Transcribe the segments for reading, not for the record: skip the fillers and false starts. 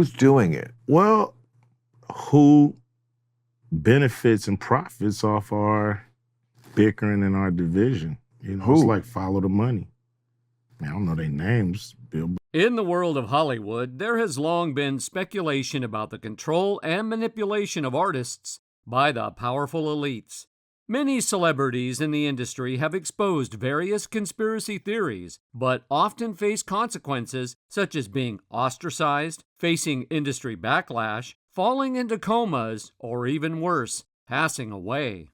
Who's doing it? Well, who benefits and profits off our bickering in our division? You know, it's like follow the money. I don't know their names, Bill. In the world of Hollywood, there has long been speculation about the control and manipulation of artists by the powerful elites. Many celebrities in the industry have exposed various conspiracy theories, but often face consequences such as being ostracized, facing industry backlash, falling into comas, or even worse, passing away.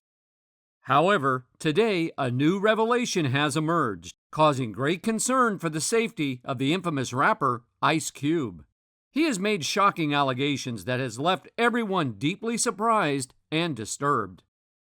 However, today a new revelation has emerged, causing great concern for the safety of the infamous rapper Ice Cube. He has made shocking allegations that has left everyone deeply surprised and disturbed.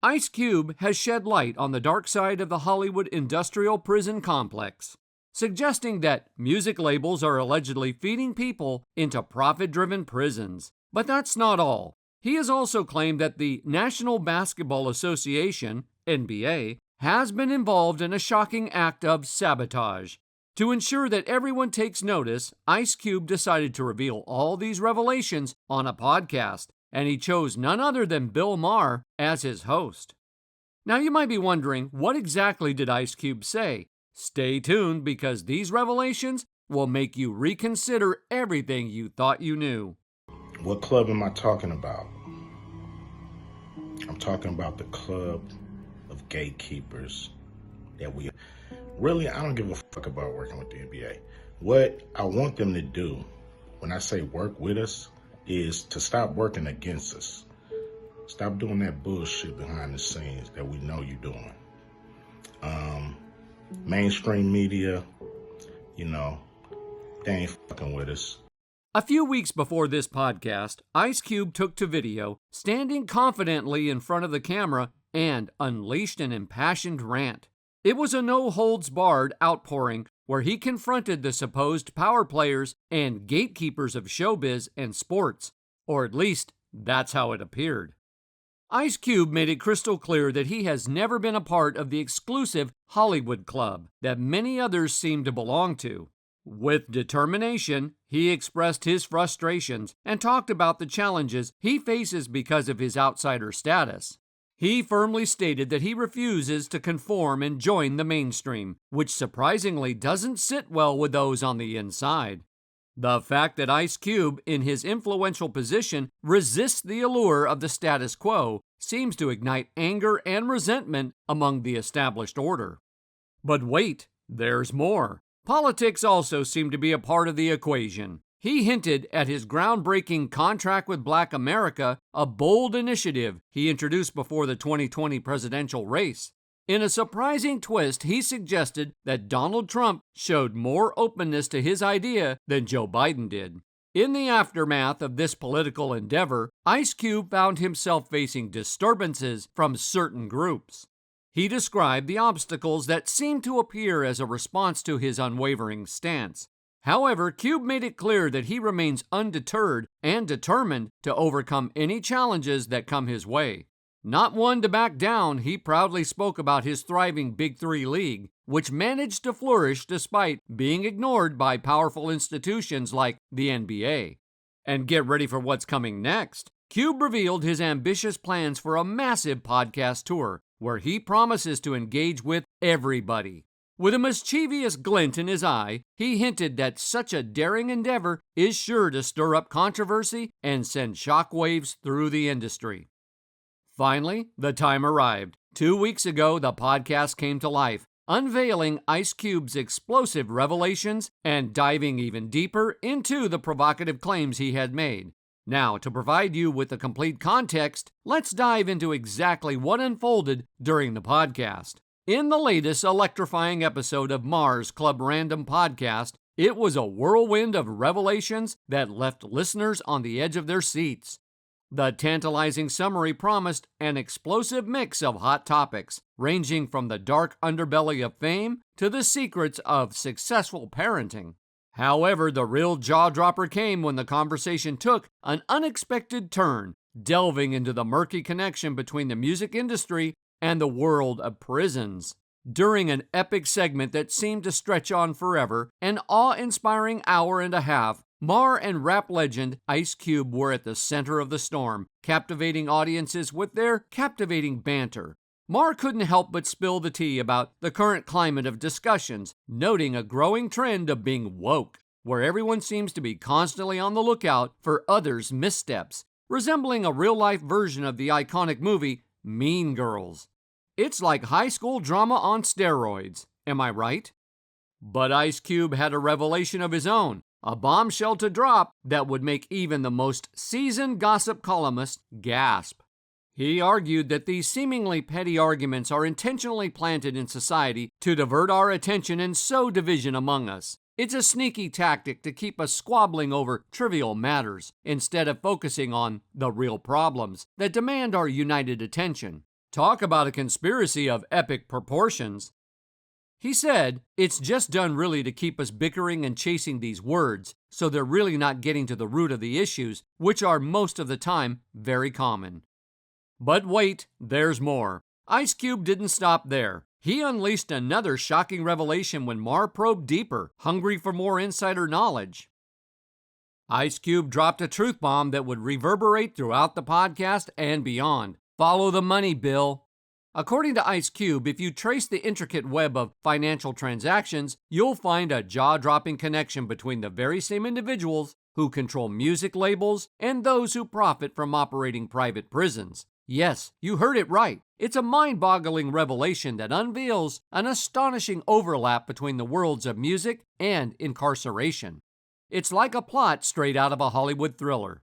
Ice Cube has shed light on the dark side of the Hollywood industrial prison complex, suggesting that music labels are allegedly feeding people into profit-driven prisons. But that's not all. He has also claimed that the National Basketball Association, NBA, has been involved in a shocking act of sabotage. To ensure that everyone takes notice, Ice Cube decided to reveal all these revelations on a podcast, and he chose none other than Bill Maher as his host. Now you might be wondering, what exactly did Ice Cube say? Stay tuned, because these revelations will make you reconsider everything you thought you knew. What club am I talking about? I'm talking about the club of gatekeepers that we... Really, I don't give a fuck about working with the NBA. What I want them to do, when I say work with us, is to stop working against us. Stop doing that bullshit behind the scenes that we know you're doing. Mainstream media, you know, they ain't fucking with us. A few weeks before this podcast, Ice Cube took to video, standing confidently in front of the camera, and unleashed an impassioned rant. It was a no-holds-barred outpouring where he confronted the supposed power players and gatekeepers of showbiz and sports, or at least that's how it appeared. Ice Cube made it crystal clear that he has never been a part of the exclusive Hollywood club that many others seem to belong to. With determination, he expressed his frustrations and talked about the challenges he faces because of his outsider status. He firmly stated that he refuses to conform and join the mainstream, which surprisingly doesn't sit well with those on the inside. The fact that Ice Cube, in his influential position, resists the allure of the status quo seems to ignite anger and resentment among the established order. But wait, there's more. Politics also seemed to be a part of the equation. He hinted at his groundbreaking Contract with Black America, a bold initiative he introduced before the 2020 presidential race. In a surprising twist, he suggested that Donald Trump showed more openness to his idea than Joe Biden did. In the aftermath of this political endeavor, Ice Cube found himself facing disturbances from certain groups. He described the obstacles that seemed to appear as a response to his unwavering stance. However, Cube made it clear that he remains undeterred and determined to overcome any challenges that come his way. Not one to back down, he proudly spoke about his thriving Big Three League, which managed to flourish despite being ignored by powerful institutions like the NBA. And get ready for what's coming next. Cube revealed his ambitious plans for a massive podcast tour, where he promises to engage with everybody. With a mischievous glint in his eye, he hinted that such a daring endeavor is sure to stir up controversy and send shockwaves through the industry. Finally, the time arrived. 2 weeks ago, the podcast came to life, unveiling Ice Cube's explosive revelations and diving even deeper into the provocative claims he had made. Now, to provide you with the complete context, let's dive into exactly what unfolded during the podcast. In the latest electrifying episode of Maher's Club Random podcast, it was a whirlwind of revelations that left listeners on the edge of their seats. The tantalizing summary promised an explosive mix of hot topics, ranging from the dark underbelly of fame to the secrets of successful parenting. However, the real jaw-dropper came when the conversation took an unexpected turn, delving into the murky connection between the music industry and the world of prisons. During an epic segment that seemed to stretch on forever, an awe-inspiring hour and a half, Maher and rap legend Ice Cube were at the center of the storm, captivating audiences with their captivating banter. Maher couldn't help but spill the tea about the current climate of discussions, noting a growing trend of being woke, where everyone seems to be constantly on the lookout for others' missteps, resembling a real-life version of the iconic movie Mean Girls. It's like high school drama on steroids, am I right? But Ice Cube had a revelation of his own, a bombshell to drop that would make even the most seasoned gossip columnist gasp. He argued that these seemingly petty arguments are intentionally planted in society to divert our attention and sow division among us. It's a sneaky tactic to keep us squabbling over trivial matters instead of focusing on the real problems that demand our united attention. Talk about a conspiracy of epic proportions. He said, it's just done really to keep us bickering and chasing these words, so they're really not getting to the root of the issues, which are most of the time very common. But wait, there's more. Ice Cube didn't stop there. He unleashed another shocking revelation when Maher probed deeper, hungry for more insider knowledge. Ice Cube dropped a truth bomb that would reverberate throughout the podcast and beyond. Follow the money, Bill. According to Ice Cube, if you trace the intricate web of financial transactions, you'll find a jaw-dropping connection between the very same individuals who control music labels and those who profit from operating private prisons. Yes, you heard it right. It's a mind-boggling revelation that unveils an astonishing overlap between the worlds of music and incarceration. It's like a plot straight out of a Hollywood thriller.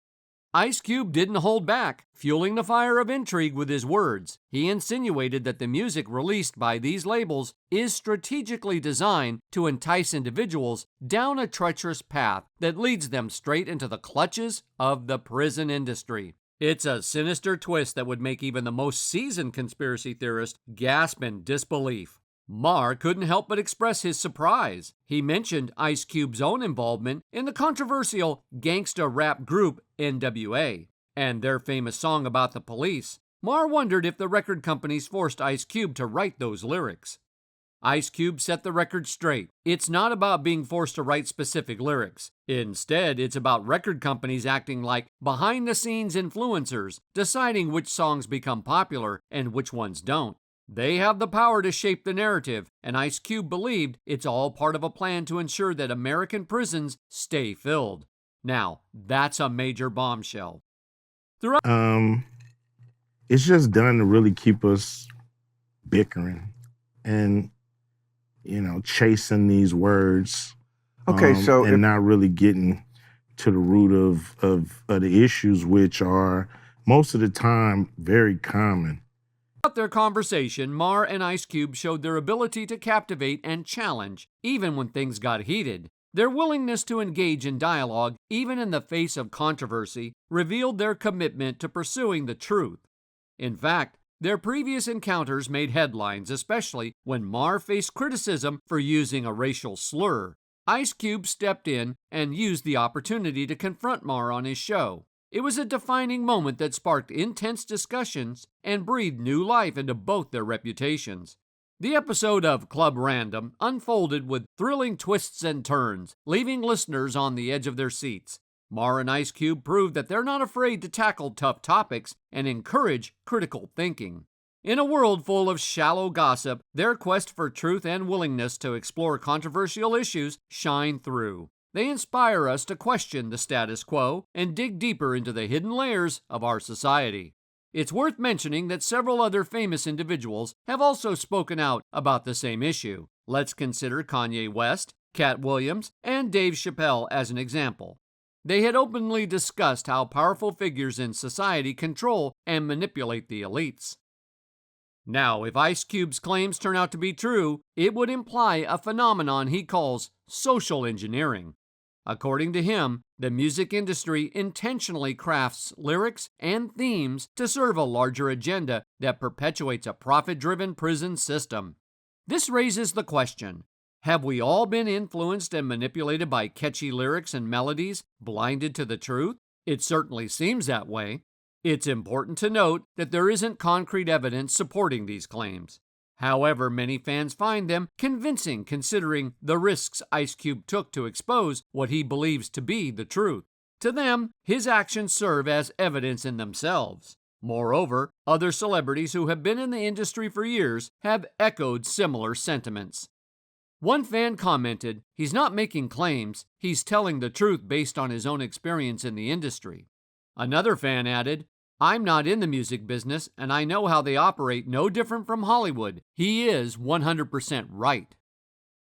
Ice Cube didn't hold back, fueling the fire of intrigue with his words. He insinuated that the music released by these labels is strategically designed to entice individuals down a treacherous path that leads them straight into the clutches of the prison industry. It's a sinister twist that would make even the most seasoned conspiracy theorist gasp in disbelief. Maher couldn't help but express his surprise. He mentioned Ice Cube's own involvement in the controversial gangsta rap group NWA and their famous song about the police. Maher wondered if the record companies forced Ice Cube to write those lyrics. Ice Cube set the record straight. It's not about being forced to write specific lyrics. Instead, it's about record companies acting like behind-the-scenes influencers, deciding which songs become popular and which ones don't. They have the power to shape the narrative, and Ice Cube believed it's all part of a plan to ensure that American prisons stay filled. Now, that's a major bombshell. It's just done to really keep us bickering and, chasing these words. Okay, so and not really getting to the root of the issues, which are most of the time very common. Throughout their conversation, Maher and Ice Cube showed their ability to captivate and challenge, even when things got heated. Their willingness to engage in dialogue, even in the face of controversy, revealed their commitment to pursuing the truth. In fact, their previous encounters made headlines, especially when Maher faced criticism for using a racial slur. Ice Cube stepped in and used the opportunity to confront Maher on his show. It was a defining moment that sparked intense discussions and breathed new life into both their reputations. The episode of Club Random unfolded with thrilling twists and turns, leaving listeners on the edge of their seats. Maher and Ice Cube proved that they're not afraid to tackle tough topics and encourage critical thinking. In a world full of shallow gossip, their quest for truth and willingness to explore controversial issues shine through. They inspire us to question the status quo and dig deeper into the hidden layers of our society. It's worth mentioning that several other famous individuals have also spoken out about the same issue. Let's consider Kanye West, Cat Williams, and Dave Chappelle as an example. They had openly discussed how powerful figures in society control and manipulate the elites. Now, if Ice Cube's claims turn out to be true, it would imply a phenomenon he calls social engineering. According to him, the music industry intentionally crafts lyrics and themes to serve a larger agenda that perpetuates a profit-driven prison system. This raises the question, have we all been influenced and manipulated by catchy lyrics and melodies, blinded to the truth? It certainly seems that way. It's important to note that there isn't concrete evidence supporting these claims. However, many fans find them convincing considering the risks Ice Cube took to expose what he believes to be the truth. To them, his actions serve as evidence in themselves. Moreover, other celebrities who have been in the industry for years have echoed similar sentiments. One fan commented, "He's not making claims, he's telling the truth based on his own experience in the industry." Another fan added, "I'm not in the music business, and I know how they operate no different from Hollywood. He is 100% right."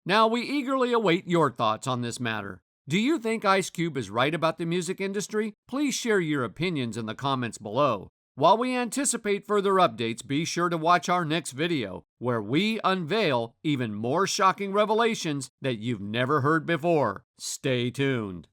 Now, we eagerly await your thoughts on this matter. Do you think Ice Cube is right about the music industry? Please share your opinions in the comments below. While we anticipate further updates, be sure to watch our next video, where we unveil even more shocking revelations that you've never heard before. Stay tuned.